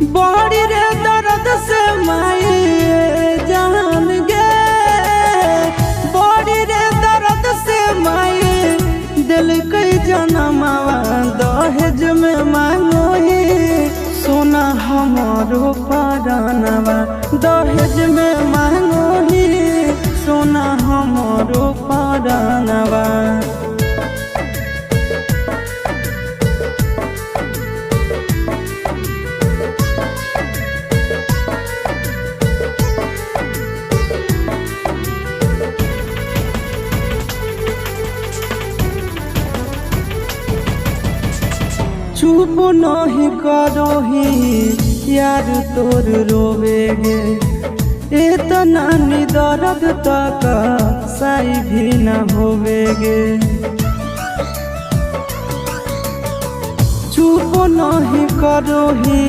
बड़ी रे दर्द से माई जान गे, बड़ी रे दर्द से माई दिल कई जनमावा दहेज में मांगो ही सोना हमारो परानवा, दहेज में मांगो ही सोना हमारो परानवा। चुप नहीं करो ही यार तोर रोवेगे, इतना नी दर्द तक सही भी न होवेगे। चुप नहीं करो ही